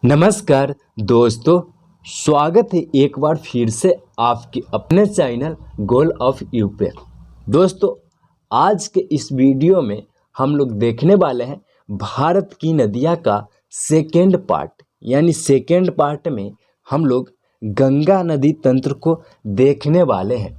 नमस्कार दोस्तों, स्वागत है एक बार फिर से आपके अपने चैनल गोल ऑफ यू पे। दोस्तों, आज के इस वीडियो में हम लोग देखने वाले हैं भारत की नदियाँ का सेकेंड पार्ट। यानी सेकेंड पार्ट में हम लोग गंगा नदी तंत्र को देखने वाले हैं।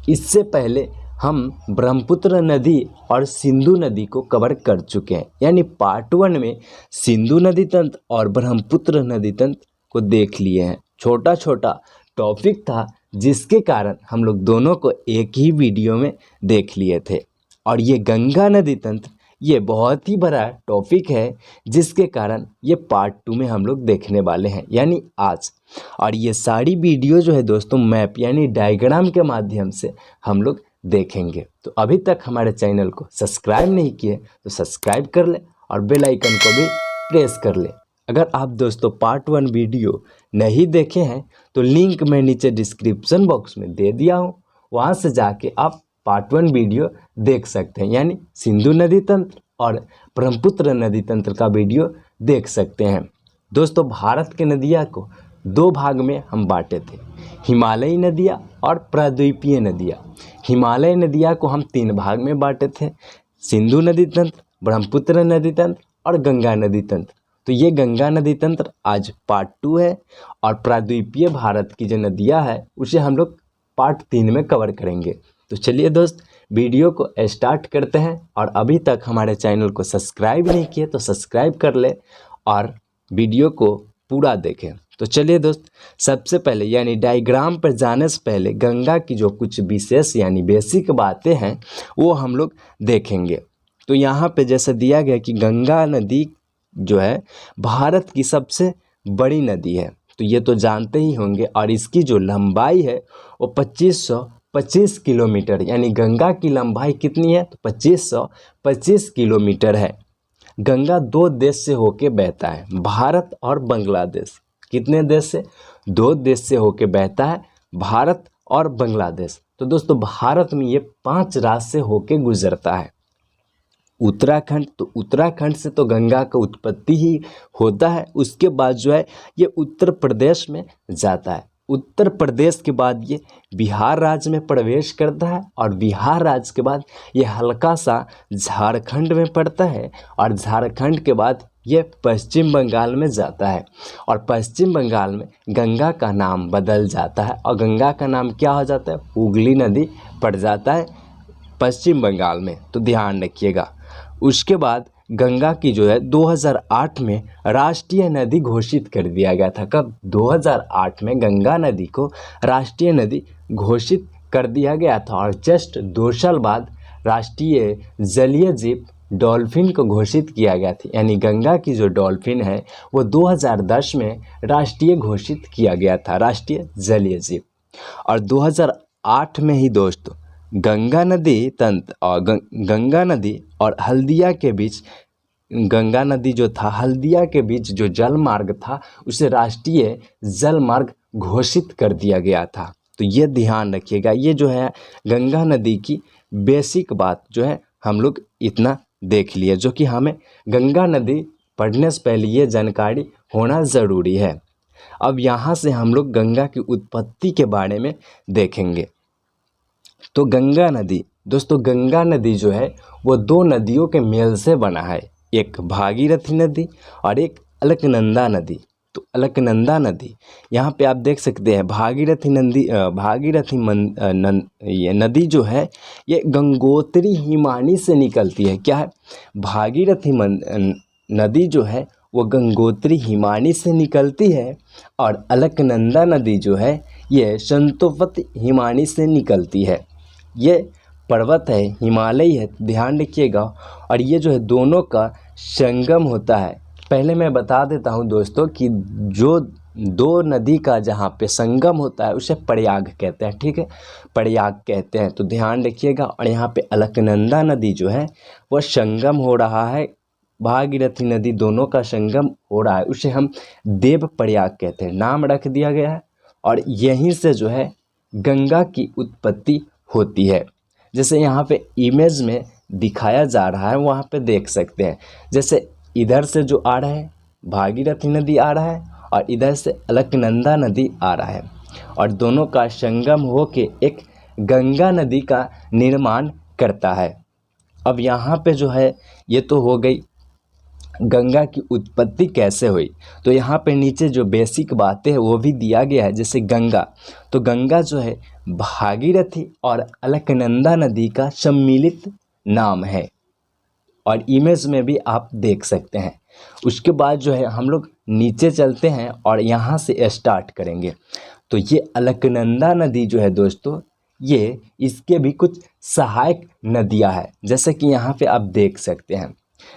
इससे पहले हम ब्रह्मपुत्र नदी और सिंधु नदी को कवर कर चुके हैं। यानी पार्ट 1 में सिंधु नदी तंत्र और ब्रह्मपुत्र नदी तंत्र को देख लिए हैं। छोटा छोटा टॉपिक था जिसके कारण हम लोग दोनों को एक ही वीडियो में देख लिए थे। और ये गंगा नदी तंत्र ये बहुत ही बड़ा टॉपिक है जिसके कारण ये पार्ट 2 में हम लोग देखने वाले हैं, यानी आज। और ये सारी वीडियो जो है दोस्तों मैप यानी डायग्राम के माध्यम से हम लोग देखेंगे। तो अभी तक हमारे चैनल को सब्सक्राइब नहीं किए तो सब्सक्राइब कर ले और बेल आइकन को भी प्रेस कर ले। अगर आप दोस्तों पार्ट 1 वीडियो नहीं देखे हैं तो लिंक मैं नीचे डिस्क्रिप्शन बॉक्स में दे दिया हूँ, वहाँ से जाके आप पार्ट 1 वीडियो देख सकते हैं। यानी सिंधु नदी तंत्र और ब्रह्मपुत्र नदी तंत्र का वीडियो देख सकते हैं। दोस्तों, भारत के नदियाँ को 2 भाग में हम बांटे थे, हिमालयी नदियाँ और प्राद्वीपीय नदियाँ। हिमालय नदियाँ को हम 3 भाग में बांटे थे, सिंधु नदी तंत्र, ब्रह्मपुत्र नदी तंत्र और गंगा नदी तंत्र। तो ये गंगा नदी तंत्र आज पार्ट 2 है और प्राद्वीपीय भारत की जो नदियाँ है उसे हम लोग पार्ट 3 में कवर करेंगे। तो चलिए दोस्त, वीडियो को स्टार्ट करते हैं। और अभी तक हमारे चैनल को सब्सक्राइब नहीं किए तो सब्सक्राइब कर ले और वीडियो को पूरा देखें। तो चलिए दोस्त, सबसे पहले यानी डायग्राम पर जाने से पहले गंगा की जो कुछ विशेष यानी बेसिक बातें हैं वो हम लोग देखेंगे। तो यहाँ पे जैसे दिया गया कि गंगा नदी जो है भारत की सबसे बड़ी नदी है, तो ये तो जानते ही होंगे। और इसकी जो लंबाई है वो 2525 किलोमीटर, यानी गंगा की लंबाई कितनी है तो 2525 किलोमीटर है। गंगा 2 देश से होके बहता है, भारत और बांग्लादेश। कितने देश से? 2 देश से होके बहता है, भारत और बांग्लादेश। तो दोस्तों, भारत में ये 5 राज्य से होके गुजरता है। उत्तराखंड, तो उत्तराखंड से तो गंगा का उत्पत्ति ही होता है। उसके बाद जो है ये उत्तर प्रदेश में जाता है। उत्तर प्रदेश के बाद ये बिहार राज्य में प्रवेश करता है और बिहार राज्य के बाद ये हल्का सा झारखंड में पड़ता है और झारखंड के बाद ये पश्चिम बंगाल में जाता है। और पश्चिम बंगाल में गंगा का नाम बदल जाता है और गंगा का नाम क्या हो जाता है? हुगली नदी पड़ जाता है पश्चिम बंगाल में, तो ध्यान रखिएगा। उसके बाद गंगा की जो है 2008 में राष्ट्रीय नदी घोषित कर दिया गया था। कब? 2008 में गंगा नदी को राष्ट्रीय नदी घोषित कर दिया गया था। और जस्ट 2 साल बाद राष्ट्रीय जलीय जीव डॉल्फिन को घोषित किया गया था। यानी गंगा की जो डॉल्फिन है वो 2010 में राष्ट्रीय घोषित किया गया था, राष्ट्रीय जलीय जीव। और 2008 में ही दोस्तों गंगा नदी तंत्र और गंगा नदी और हल्दिया के बीच, गंगा नदी जो था हल्दिया के बीच जो जल मार्ग था उसे राष्ट्रीय जल मार्ग घोषित कर दिया गया था। तो ये ध्यान रखिएगा। ये जो है गंगा नदी की बेसिक बात जो है हम लोग इतना देख लिए, जो कि हमें गंगा नदी पढ़ने से पहले ये जानकारी होना ज़रूरी है। अब यहाँ से हम लोग गंगा की उत्पत्ति के बारे में देखेंगे। तो गंगा नदी, दोस्तों गंगा नदी जो है वो 2 नदियों के मेल से बना है, एक भागीरथी नदी और एक अलकनंदा नदी। तो अलकनंदा नदी यहाँ पे आप देख सकते हैं भागीरथी ये नदी जो है ये गंगोत्री हिमानी से निकलती है। क्या है? भागीरथी नदी जो है वो गंगोत्री हिमानी से निकलती है और अलकनंदा नदी जो है ये संतोपति हिमानी से निकलती है। ये पर्वत है, हिमालय है, ध्यान रखिएगा। और ये जो है दोनों का संगम होता है। पहले मैं बता देता हूँ दोस्तों कि जो 2 नदी का जहाँ पे संगम होता है उसे प्रयाग कहते हैं, ठीक है, प्रयाग कहते हैं, तो ध्यान रखिएगा। और यहाँ पे अलकनंदा नदी जो है वह संगम हो रहा है, भागीरथी नदी दोनों का संगम हो रहा है, उसे हम देव प्रयाग कहते हैं, नाम रख दिया गया है। और यहीं से जो है गंगा की उत्पत्ति होती है। जैसे यहाँ पे इमेज में दिखाया जा रहा है, वहाँ पे देख सकते हैं। जैसे इधर से जो आ रहा है भागीरथी नदी आ रहा है और इधर से अलकनंदा नदी आ रहा है और दोनों का संगम होके एक गंगा नदी का निर्माण करता है। अब यहाँ पे जो है ये तो हो गई गंगा की उत्पत्ति कैसे हुई। तो यहाँ पे नीचे जो बेसिक बातें हैं वो भी दिया गया है। जैसे गंगा, तो गंगा जो है भागीरथी और अलकनंदा नदी का सम्मिलित नाम है और इमेज में भी आप देख सकते हैं। उसके बाद जो है हम लोग नीचे चलते हैं और यहाँ से स्टार्ट करेंगे। तो ये अलकनंदा नदी जो है दोस्तों, ये इसके भी कुछ सहायक नदियाँ हैं, जैसे कि यहाँ पे आप देख सकते हैं।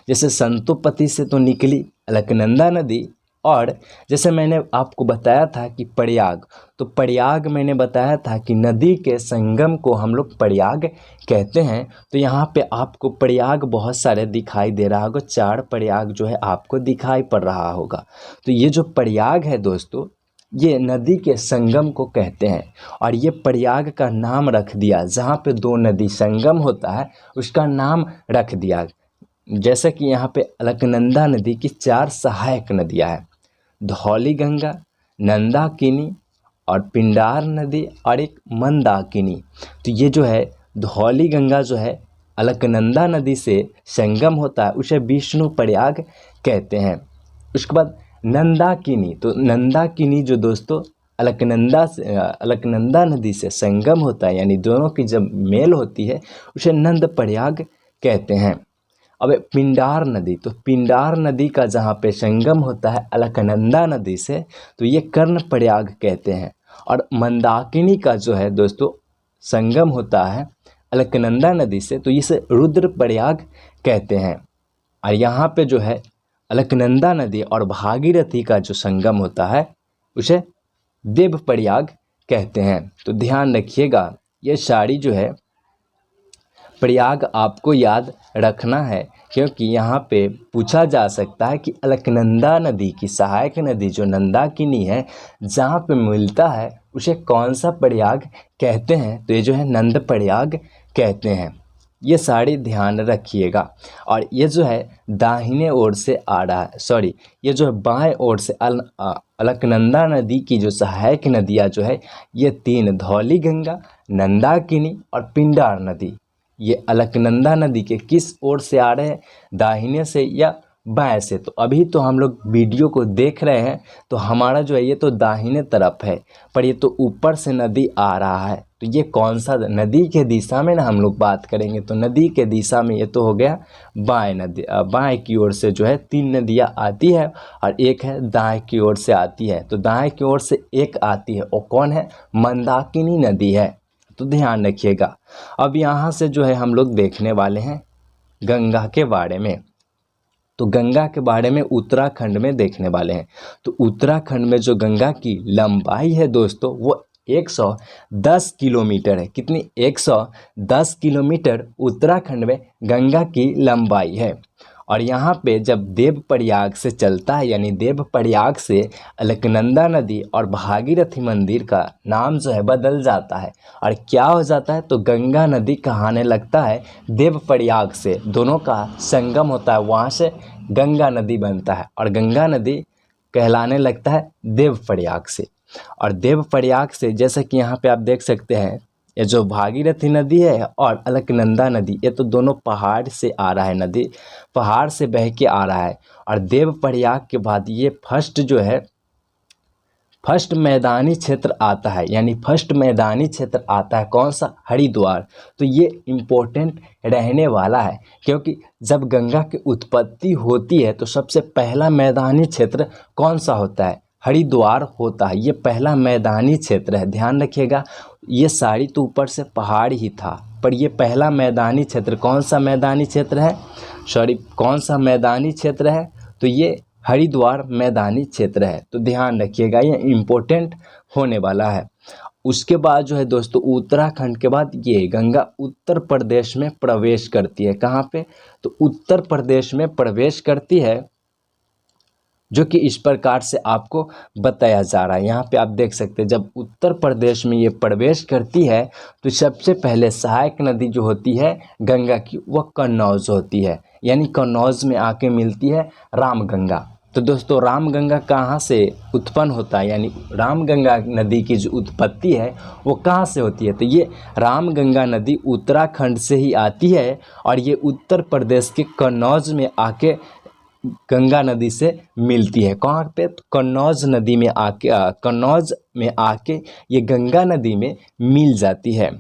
जैसे संतोपति से तो निकली अलकनंदा नदी, और जैसे मैंने आपको बताया था कि प्रयाग, तो प्रयाग मैंने बताया था कि नदी के संगम को हम लोग प्रयाग कहते हैं। तो यहाँ पे आपको प्रयाग बहुत सारे दिखाई दे रहा होगा, 4 प्रयाग जो है आपको दिखाई पड़ रहा होगा। तो ये जो प्रयाग है दोस्तों, ये नदी के संगम को कहते हैं और ये प्रयाग का नाम रख दिया, जहाँ पे 2 नदी संगम होता है उसका नाम रख दिया। जैसे कि यहाँ पे अलकनंदा नदी की 4 सहायक नदियाँ हैं, धौली गंगा, नंदाकिनी और पिंडार नदी और एक मंदाकिनी। तो ये जो है धौली गंगा जो है अलकनंदा नदी से संगम होता है, उसे विष्णु प्रयाग कहते हैं। उसके बाद नंदाकिनी, तो नंदाकिनी जो दोस्तों अलकनंदा नदी से संगम होता है, यानी दोनों की जब मेल होती है उसे नंद प्रयाग कहते हैं। अब पिंडार नदी, तो पिंडार नदी का जहाँ पे संगम होता है अलकनंदा नदी से, तो ये कर्ण प्रयाग कहते हैं। और मंदाकिनी का जो है दोस्तों संगम होता है अलकनंदा नदी से, तो इसे रुद्र प्रयाग कहते हैं। और यहाँ पे जो है अलकनंदा नदी और भागीरथी का जो संगम होता है उसे देव प्रयाग कहते हैं। तो ध्यान रखिएगा, ये सारी जो है प्रयाग आपको याद रखना है, क्योंकि यहाँ पे पूछा जा सकता है कि अलकनंदा नदी की सहायक नदी जो नंदाकिनी है, जहाँ पे मिलता है उसे कौन सा प्रयाग कहते हैं। तो ये जो है नंद प्रयाग कहते हैं। ये सारी ध्यान रखिएगा। और ये जो है दाहिने ओर से आ रहा है, सॉरी, ये जो है बाएं ओर से अलकनंदा नदी की जो सहायक नदियाँ जो है ये 3, धौली गंगा, नंदाकिनी और पिंडार नदी, ये अलकनंदा नदी के किस ओर से आ रहे हैं, दाहिने से या बाएं से। तो अभी तो हम लोग वीडियो को देख रहे हैं तो हमारा जो है ये तो दाहिने तरफ है, पर ये तो ऊपर से नदी आ रहा है। तो ये कौन सा नदी के दिशा में ना हम लोग बात करेंगे, तो नदी के दिशा में ये तो हो गया बाएं नदी, बाएं की ओर से जो है 3 नदियाँ आती है और एक है दाएं की ओर से आती है। तो दाएं की ओर से एक आती है, वो कौन है, मंदाकिनी नदी है। तो ध्यान रखिएगा। अब यहाँ से जो है हम लोग देखने वाले हैं गंगा के बारे में। तो गंगा के बारे में उत्तराखंड में देखने वाले हैं। तो उत्तराखंड में जो गंगा की लंबाई है दोस्तों वो 110 किलोमीटर है। कितनी, 110 किलोमीटर उत्तराखंड में गंगा की लंबाई है। और यहाँ पे जब देव प्रयाग से चलता है, यानी देव प्रयाग से अलकनंदा नदी और भागीरथी मंदिर का नाम जो है बदल जाता है और क्या हो जाता है, तो गंगा नदी कहलाने लगता है देव प्रयाग से। दोनों का संगम होता है, वहाँ से गंगा नदी बनता है और गंगा नदी कहलाने लगता है देव प्रयाग से। और देव प्रयाग से जैसे कि यहाँ पे आप देख सकते हैं, ये जो भागीरथी नदी है और अलकनंदा नदी, ये तो दोनों पहाड़ से आ रहा है, नदी पहाड़ से बह के आ रहा है। और देव प्रयाग के बाद ये फर्स्ट जो है फर्स्ट मैदानी क्षेत्र आता है, यानी फर्स्ट मैदानी क्षेत्र आता है कौन सा, हरिद्वार। तो ये इम्पोर्टेंट रहने वाला है, क्योंकि जब गंगा की उत्पत्ति होती है तो सबसे पहला मैदानी क्षेत्र कौन सा होता है, हरिद्वार होता है। ये पहला मैदानी क्षेत्र है, ध्यान रखिएगा। ये सारी तो ऊपर से पहाड़ ही था, पर ये पहला मैदानी क्षेत्र कौन सा मैदानी क्षेत्र है, सॉरी कौन सा मैदानी क्षेत्र है, तो ये हरिद्वार मैदानी क्षेत्र है। तो ध्यान रखिएगा, ये इम्पोर्टेंट होने वाला है। उसके बाद जो है दोस्तों उत्तराखंड के बाद ये गंगा उत्तर प्रदेश में प्रवेश करती है। कहाँ पे, तो उत्तर प्रदेश में प्रवेश करती है, जो कि इस प्रकार से आपको बताया जा रहा है। यहाँ पे आप देख सकते हैं जब उत्तर प्रदेश में ये प्रवेश करती है तो सबसे पहले सहायक नदी जो होती है गंगा की, वह कन्नौज होती है, यानी कन्नौज में आके मिलती है रामगंगा। तो दोस्तों रामगंगा कहाँ से उत्पन्न होता है, यानी रामगंगा नदी की जो उत्पत्ति है वो कहाँ से होती है। तो ये रामगंगा नदी उत्तराखंड से ही आती है और ये उत्तर प्रदेश के कन्नौज में आके गंगा नदी से मिलती है। कहाँ पे? तो कन्नौज नदी में आके कन्नौज में आके ये गंगा नदी में मिल जाती है।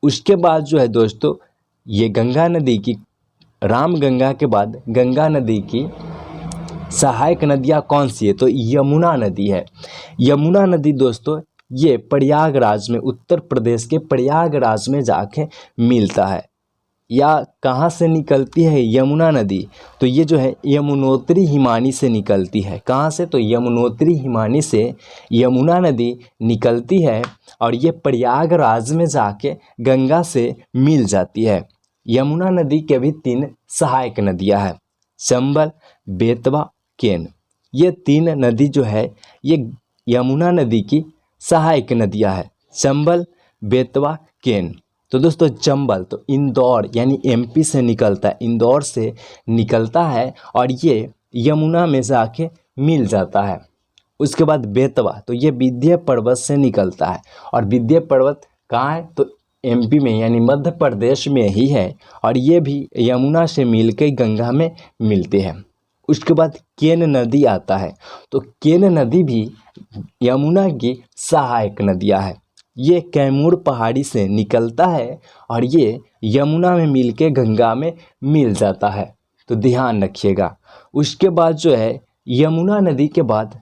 उसके बाद जो है दोस्तों, ये गंगा नदी की, रामगंगा के बाद गंगा नदी की सहायक नदियाँ कौन सी है? तो यमुना नदी है। यमुना नदी दोस्तों ये प्रयागराज में, उत्तर प्रदेश के प्रयागराज में जाके मिलता है। या कहाँ से निकलती है यमुना नदी? तो ये जो है यमुनोत्री हिमानी से निकलती है। कहाँ से? तो यमुनोत्री हिमानी से यमुना नदी निकलती है और ये प्रयागराज में जाके गंगा से मिल जाती है। यमुना नदी के भी 3 सहायक नदियाँ हैं, चंबल, बेतवा, केन। ये 3 नदी जो है ये यमुना नदी की सहायक नदियाँ हैं, चंबल, बेतवा, केन। तो दोस्तों चंबल तो इंदौर यानी एमपी से निकलता है, इंदौर से निकलता है और ये यमुना में जाके मिल जाता है। उसके बाद बेतवा तो ये विंध्य पर्वत से निकलता है और विंध्य पर्वत कहाँ है? तो एमपी में यानी मध्य प्रदेश में ही है और ये भी यमुना से मिलकर गंगा में मिलते हैं। उसके बाद केन नदी आता है, तो केन नदी भी यमुना की सहायक नदियाँ है। ये कैमूर पहाड़ी से निकलता है और ये यमुना में मिलके गंगा में मिल जाता है, तो ध्यान रखिएगा। उसके बाद जो है यमुना नदी के बाद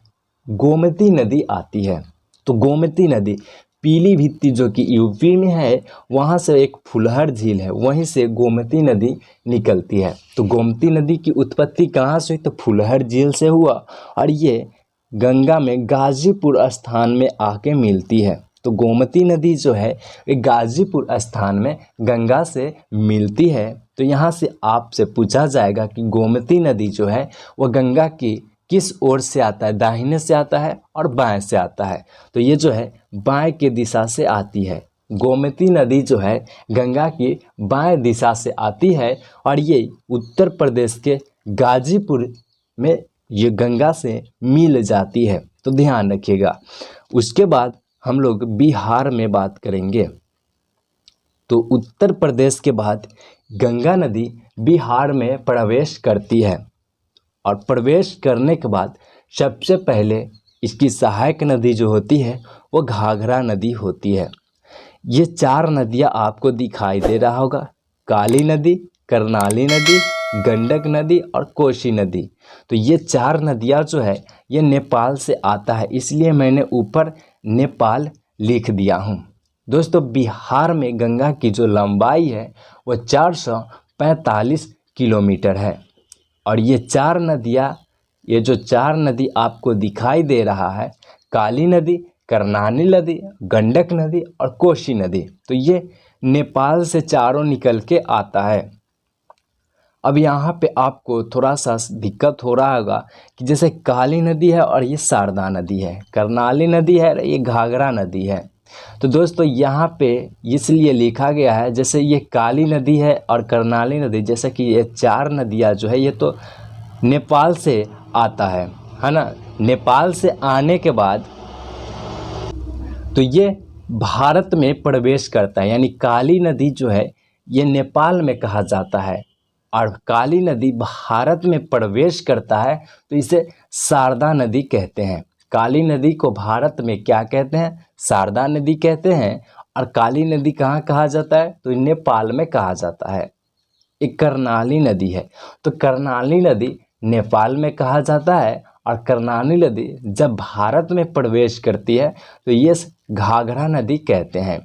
गोमती नदी आती है। तो गोमती नदी पीलीभीत जो कि यूपी में है, वहाँ से एक फुलहर झील है, वहीं से गोमती नदी निकलती है। तो गोमती नदी की उत्पत्ति कहाँ से हुई? तो फुलहर झील से हुआ और ये गंगा में गाजीपुर स्थान में आके मिलती है। तो गोमती नदी जो है ये गाजीपुर स्थान में गंगा से मिलती है। तो यहाँ से आपसे पूछा जाएगा कि गोमती नदी जो है वो गंगा की किस ओर से आता है, दाहिने से आता है और बाएं से आता है? तो ये जो है बाएं के दिशा से आती है। गोमती नदी जो है गंगा की बाएं दिशा से आती है और ये उत्तर प्रदेश के गाजीपुर में ये गंगा से मिल जाती है, तो ध्यान रखिएगा। उसके बाद हम लोग बिहार में बात करेंगे। तो उत्तर प्रदेश के बाद गंगा नदी बिहार में प्रवेश करती है और प्रवेश करने के बाद सबसे पहले इसकी सहायक नदी जो होती है वो घाघरा नदी होती है। ये 4 नदियाँ आपको दिखाई दे रहा होगा, काली नदी, करनाली नदी, गंडक नदी और कोसी नदी। तो ये 4 नदियाँ जो है ये नेपाल से आता है, इसलिए मैंने ऊपर नेपाल लिख दिया हूँ। दोस्तों बिहार में गंगा की जो लंबाई है वो 445 किलोमीटर है और ये 4 नदियाँ, ये जो 4 नदी आपको दिखाई दे रहा है, काली नदी, करनाली नदी, गंडक नदी और कोसी नदी, तो ये नेपाल से चारों निकल के आता है। अब यहाँ पे आपको थोड़ा सा दिक्कत हो रहा होगा कि जैसे काली नदी है और ये शारदा नदी है, करनाली नदी है और ये घाघरा नदी है। तो दोस्तों यहाँ पे इसलिए लिखा गया है जैसे ये काली नदी है और करनाली नदी, जैसे कि ये 4 नदियाँ जो है ये तो नेपाल से आता है ना। नेपाल से आने के बाद तो ये भारत में प्रवेश करता है, यानी काली नदी जो है ये नेपाल में कहा जाता है और काली नदी भारत में प्रवेश करता है तो इसे शारदा नदी कहते हैं। काली नदी को भारत में क्या कहते हैं? शारदा नदी कहते हैं। और काली नदी कहाँ कहा जाता है? तो नेपाल में कहा जाता है। एक करनाली नदी है, तो करनाली नदी नेपाल में कहा जाता है और करनाली नदी जब भारत में प्रवेश करती है तो ये घाघरा नदी कहते हैं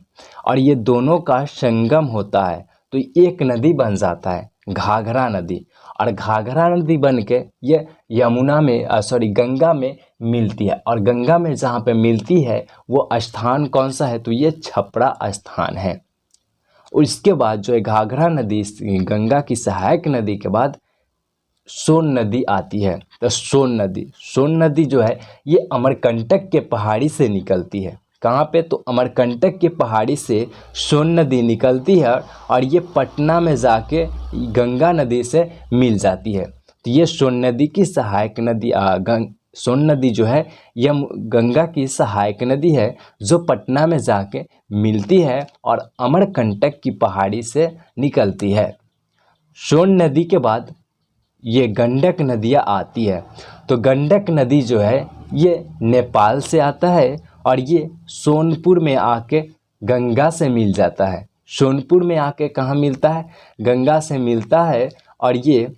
और ये दोनों का संगम होता है तो एक नदी बन जाता है घाघरा नदी। और घाघरा नदी बन के ये यमुना में गंगा में मिलती है और गंगा में जहाँ पे मिलती है वो स्थान कौन सा है? तो ये छपरा स्थान है। उसके बाद जो है घाघरा नदी, गंगा की सहायक नदी के बाद सोन नदी आती है। तो सोन नदी जो है ये अमरकंटक के पहाड़ी से निकलती है। कहाँ पे? तो अमरकंटक के पहाड़ी से सोन नदी निकलती है और ये पटना में जाके गंगा नदी से मिल जाती है। तो ये सोन नदी की सहायक नदी सोन नदी जो है यह गंगा की सहायक नदी है जो पटना में जाके मिलती है और अमरकंटक की पहाड़ी से निकलती है। सोन नदी के बाद ये गंडक नदियाँ आती है। तो गंडक नदी जो है ये नेपाल से आता है और ये सोनपुर में आके गंगा से मिल जाता है। सोनपुर में आके कहाँ मिलता है? गंगा से मिलता है। और ये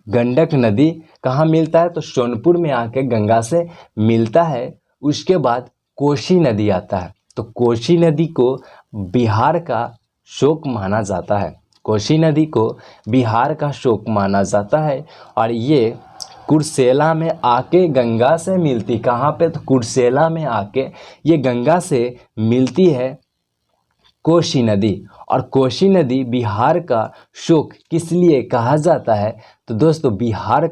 गंडक नदी कहाँ मिलता है? तो सोनपुर में आके गंगा से मिलता है। उसके बाद कोसी नदी आता है। तो कोसी नदी को बिहार का शोक माना जाता है। कोसी नदी को बिहार का शोक माना जाता है और ये कुर्सेला में आके गंगा से मिलती, कहाँ पे? तो कुर्सेला में आके ये गंगा से मिलती है कोसी नदी। और कोसी नदी बिहार का शोक किस लिए कहा जाता है? तो दोस्तों बिहार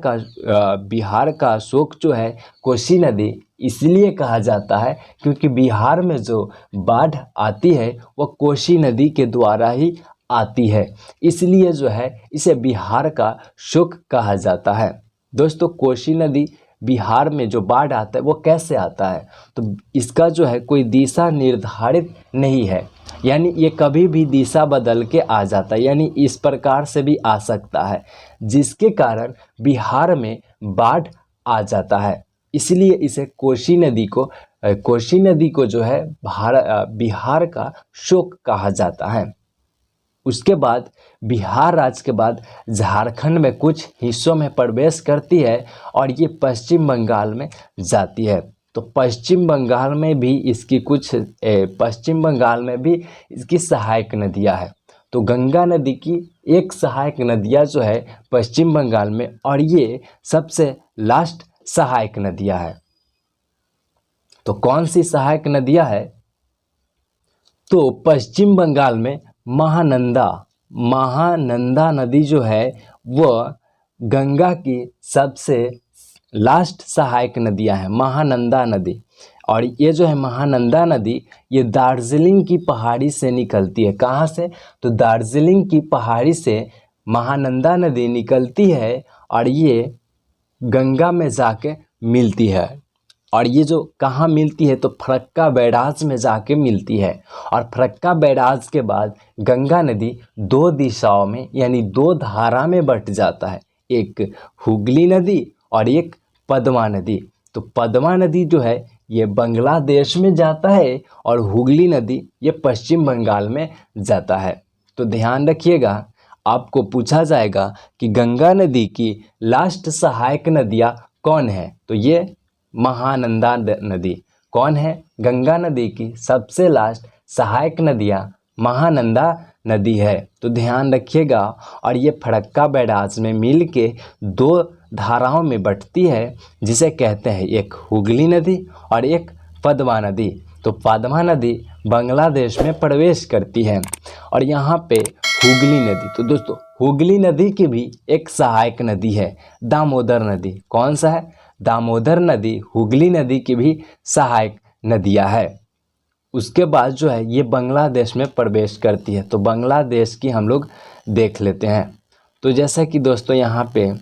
का शोक जो है कोसी नदी इसलिए कहा जाता है क्योंकि बिहार में जो बाढ़ आती है वो कोसी नदी के द्वारा ही आती है, इसलिए जो है इसे बिहार का शोक कहा जाता है। दोस्तों कोसी नदी बिहार में जो बाढ़ आता है वो कैसे आता है? तो इसका जो है कोई दिशा निर्धारित नहीं है, यानी ये कभी भी दिशा बदल के आ जाता है, यानी इस प्रकार से भी आ सकता है जिसके कारण बिहार में बाढ़ आ जाता है। इसलिए इसे कोसी नदी को जो है बिहार का शोक कहा जाता है। उसके बाद बिहार राज्य के बाद झारखंड में कुछ हिस्सों में प्रवेश करती है और ये पश्चिम बंगाल में जाती है। तो पश्चिम बंगाल में भी इसकी सहायक नदियाँ हैं। तो गंगा नदी की एक सहायक नदियाँ जो है पश्चिम बंगाल में, और ये सबसे लास्ट सहायक नदियाँ है। तो कौन सी सहायक नदियाँ है? तो पश्चिम बंगाल में महानंदा नदी जो है वह गंगा की सबसे लास्ट सहायक नदियां हैं, महानंदा नदी। और ये जो है महानंदा नदी ये दार्जिलिंग की पहाड़ी से निकलती है। कहाँ से? तो दार्जिलिंग की पहाड़ी से महानंदा नदी निकलती है और ये गंगा में जाके मिलती है। और ये जो कहाँ मिलती है? तो फरक्का बैराज में जाके मिलती है। और फरक्का बैराज के बाद गंगा नदी दो दिशाओं में यानी दो धारा में बंट जाता है, एक हुगली नदी और एक पद्मा नदी। तो पद्मा नदी जो है ये बांग्लादेश में जाता है और हुगली नदी ये पश्चिम बंगाल में जाता है। तो ध्यान रखिएगा, आपको पूछा जाएगा कि गंगा नदी की लास्ट सहायक नदियाँ कौन है? तो ये महानंदा नदी। कौन है? गंगा नदी की सबसे लास्ट सहायक नदियाँ महानंदा नदी है। तो ध्यान रखिएगा। और ये फरक्का बैराज में मिल के दो धाराओं में बंटती है जिसे कहते हैं एक हुगली नदी और एक पद्मा नदी। तो पद्मा नदी बांग्लादेश में प्रवेश करती है और यहाँ पे हुगली नदी। तो दोस्तों हुगली नदी की भी एक सहायक नदी है दामोदर नदी। कौन सा है? दामोदर नदी हुगली नदी की भी सहायक नदियाँ है। उसके बाद जो है ये बांग्लादेश में प्रवेश करती है। तो बांग्लादेश की हम लोग देख लेते हैं। तो जैसा कि दोस्तों यहाँ पे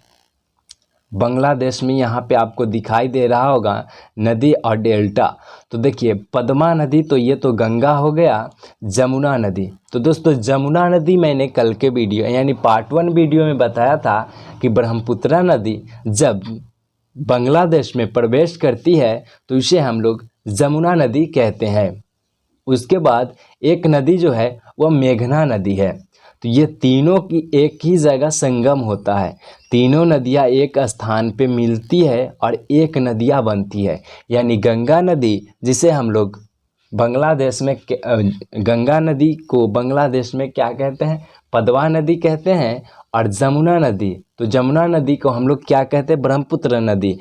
बांग्लादेश में यहाँ पे आपको दिखाई दे रहा होगा नदी और डेल्टा। तो देखिए पद्मा नदी तो ये तो गंगा हो गया। जमुना नदी, तो दोस्तों जमुना नदी मैंने कल के वीडियो यानी पार्ट 1 वीडियो में बताया था कि ब्रह्मपुत्रा नदी जब बांग्लादेश में प्रवेश करती है तो इसे हम लोग जमुना नदी कहते हैं। उसके बाद एक नदी जो है वह मेघना नदी है। तो ये तीनों की एक ही जगह संगम होता है, तीनों नदियाँ एक स्थान पे मिलती है और एक नदियाँ बनती है। यानी गंगा नदी जिसे हम लोग बांग्लादेश में गंगा नदी को बांग्लादेश में क्या कहते हैं? पद्मा नदी कहते हैं। और जमुना नदी, तो जमुना नदी को हम लोग क्या कहते हैं? ब्रह्मपुत्र नदी।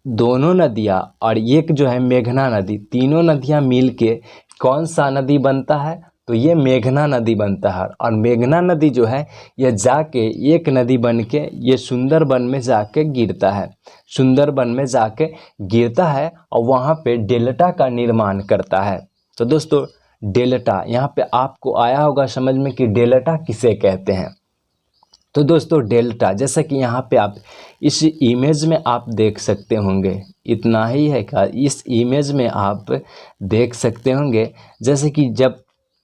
दोनों नदियाँ और एक जो है मेघना नदी, तीनों नदियाँ मिल के कौन सा नदी बनता है? तो ये मेघना नदी बनता है। और मेघना नदी जो है ये जाके एक नदी बन के ये सुंदरबन में जाके गिरता है, सुंदरबन में जाके गिरता है और वहाँ पे डेल्टा का निर्माण करता है। तो दोस्तों डेल्टा यहाँ पे आपको आया होगा समझ में कि डेल्टा किसे कहते हैं। तो दोस्तों डेल्टा, जैसा कि यहाँ पे आप इस इमेज में आप देख सकते होंगे, इतना ही है क्या, इस इमेज में आप देख सकते होंगे जैसे कि जब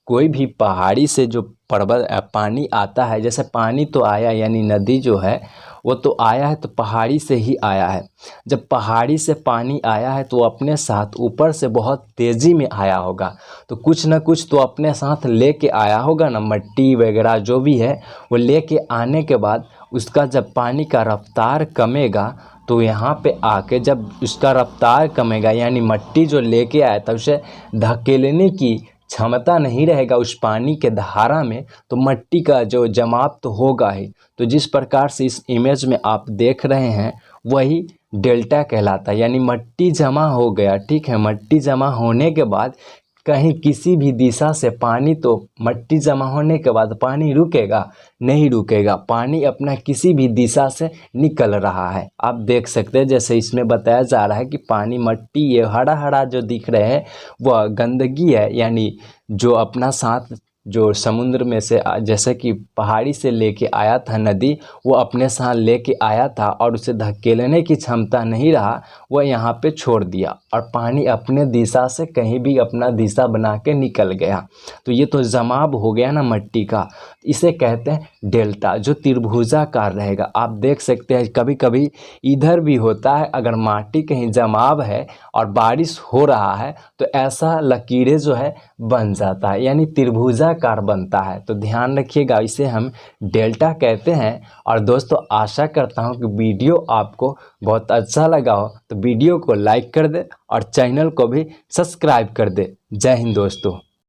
कोई भी पहाड़ी से जो पर्वत पानी आता है, जैसे पानी तो आया यानी नदी जो है वो तो आया है, तो पहाड़ी से ही आया है। जब पहाड़ी से पानी आया है तो अपने साथ ऊपर से बहुत तेज़ी में आया होगा, तो कुछ ना कुछ तो अपने साथ लेके आया होगा ना, मट्टी वगैरह जो भी है वो लेके आने के बाद उसका जब पानी का रफ्तार कमेगा तो यहाँ पे आके जब उसका रफ्तार कमेगा यानी मट्टी जो लेके आया था उसे धकेलने की क्षमता नहीं रहेगा उस पानी के धारा में, तो मट्टी का जो जमाव तो होगा ही। तो जिस प्रकार से इस इमेज में आप देख रहे हैं वही डेल्टा कहलाता है, यानी मट्टी जमा हो गया, ठीक है। मट्टी जमा होने के बाद कहीं किसी भी दिशा से पानी, तो मट्टी जमा होने के बाद पानी रुकेगा नहीं, रुकेगा, पानी अपना किसी भी दिशा से निकल रहा है। आप देख सकते हैं जैसे इसमें बताया जा रहा है कि पानी, मट्टी, ये हरा हरा जो दिख रहे हैं वह गंदगी है, यानी जो अपना साथ जो समुद्र में से जैसे कि पहाड़ी से लेके आया था नदी, वो अपने साथ लेके आया था और उसे धकेलने की क्षमता नहीं रहा, वह यहाँ पे छोड़ दिया और पानी अपने दिशा से कहीं भी अपना दिशा बना के निकल गया। तो ये तो जमाव हो गया ना मट्टी का, इसे कहते हैं डेल्टा, जो त्रिभुजाकार रहेगा। आप देख सकते हैं कभी कभी इधर भी होता है, अगर माटी कहीं जमाव है और बारिश हो रहा है तो ऐसा लकीरें जो है बन जाता है, यानी त्रिभुजाकार बनता है। तो ध्यान रखिएगा, इसे हम डेल्टा कहते हैं। और दोस्तों आशा करता हूँ कि वीडियो आपको बहुत अच्छा लगा हो, तो वीडियो को लाइक कर दे और चैनल को भी सब्सक्राइब कर दे। जय हिंद दोस्तों।